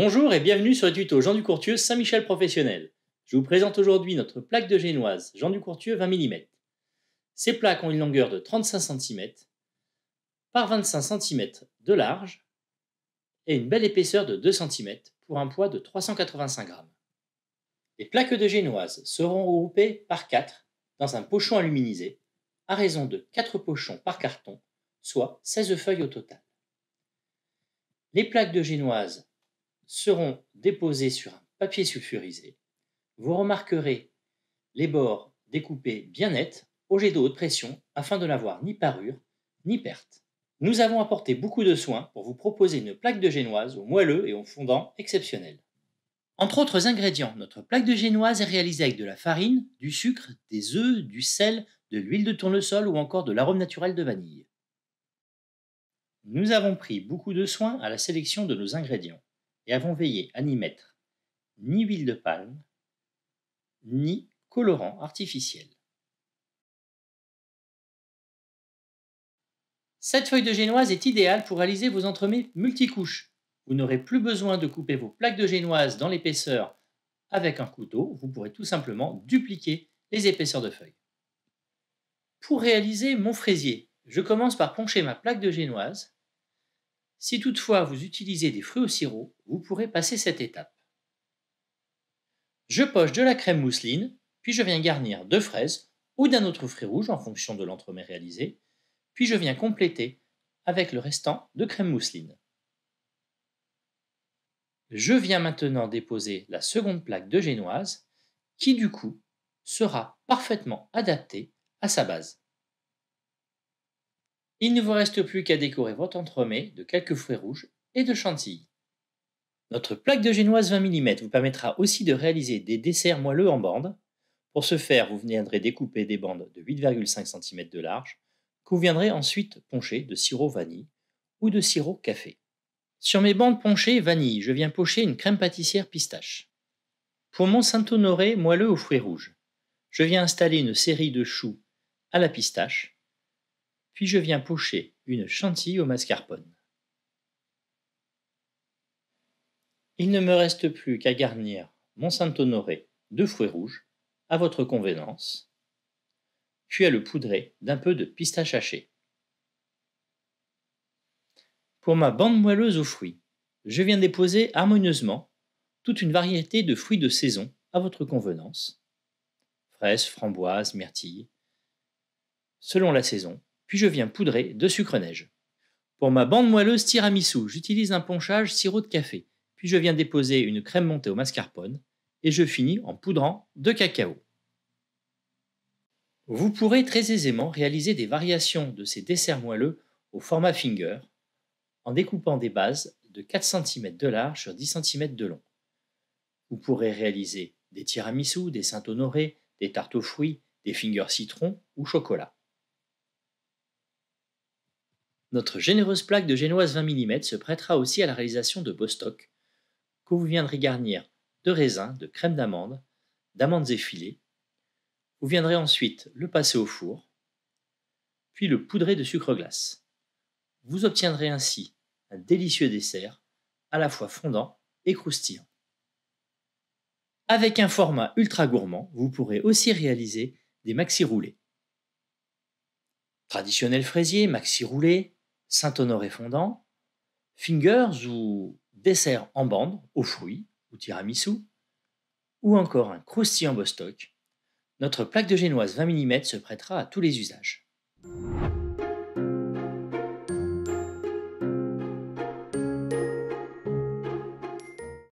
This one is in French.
Bonjour et bienvenue sur le tuto Jean Ducourtieu Saint-Michel Professionnel. Je vous présente aujourd'hui notre plaque de génoise Jean Ducourtieu 20 mm. Ces plaques ont une longueur de 35 cm par 25 cm de large et une belle épaisseur de 2 cm pour un poids de 385 g. Les plaques de génoise seront regroupées par 4 dans un pochon aluminisé à raison de 4 pochons par carton, soit 16 feuilles au total. Les plaques de génoise seront déposées sur un papier sulfurisé. Vous remarquerez les bords découpés bien nets au jet de haute pression afin de n'avoir ni parure ni perte. Nous avons apporté beaucoup de soins pour vous proposer une plaque de génoise au moelleux et au fondant exceptionnel. Entre autres ingrédients, notre plaque de génoise est réalisée avec de la farine, du sucre, des œufs, du sel, de l'huile de tournesol ou encore de l'arôme naturel de vanille. Nous avons pris beaucoup de soin à la sélection de nos ingrédients et avons veillé à n'y mettre ni huile de palme, ni colorant artificiel. Cette feuille de génoise est idéale pour réaliser vos entremets multicouches. Vous n'aurez plus besoin de couper vos plaques de génoise dans l'épaisseur avec un couteau, vous pourrez tout simplement dupliquer les épaisseurs de feuilles. Pour réaliser mon fraisier, je commence par poncher ma plaque de génoise. Si toutefois vous utilisez des fruits au sirop, vous pourrez passer cette étape. Je poche de la crème mousseline, puis je viens garnir de fraises ou d'un autre fruit rouge en fonction de l'entremet réalisé, puis je viens compléter avec le restant de crème mousseline. Je viens maintenant déposer la seconde plaque de génoise qui du coup sera parfaitement adaptée à sa base. Il ne vous reste plus qu'à décorer votre entremet de quelques fruits rouges et de chantilly. Notre plaque de génoise 20 mm vous permettra aussi de réaliser des desserts moelleux en bandes. Pour ce faire, vous viendrez découper des bandes de 8,5 cm de large que vous viendrez ensuite poncher de sirop vanille ou de sirop café. Sur mes bandes ponchées vanille, je viens pocher une crème pâtissière pistache. Pour mon Saint-Honoré moelleux aux fruits rouges, je viens installer une série de choux à la pistache, puis je viens pocher une chantilly au mascarpone. Il ne me reste plus qu'à garnir mon Saint-Honoré de fruits rouges à votre convenance, puis à le poudrer d'un peu de pistache hachée. Pour ma bande moelleuse aux fruits, je viens déposer harmonieusement toute une variété de fruits de saison à votre convenance, fraises, framboises, myrtilles, selon la saison, puis je viens poudrer de sucre neige. Pour ma bande moelleuse tiramisu, j'utilise un ponchage sirop de café, puis je viens déposer une crème montée au mascarpone et je finis en poudrant de cacao. Vous pourrez très aisément réaliser des variations de ces desserts moelleux au format finger en découpant des bases de 4 cm de large sur 10 cm de long. Vous pourrez réaliser des tiramisu, des Saint-Honoré, des tartes aux fruits, des fingers citron ou chocolat. Notre généreuse plaque de génoise 20 mm se prêtera aussi à la réalisation de Bostock, que vous viendrez garnir de raisins, de crème d'amande, d'amandes effilées. Vous viendrez ensuite le passer au four, puis le poudrer de sucre glace. Vous obtiendrez ainsi un délicieux dessert, à la fois fondant et croustillant. Avec un format ultra gourmand, vous pourrez aussi réaliser des maxi roulés. Traditionnel fraisier, maxi roulé, Saint-Honoré fondant, fingers ou dessert en bande aux fruits ou tiramisu, ou encore un croustillant Bostock, notre plaque de génoise 20 mm se prêtera à tous les usages.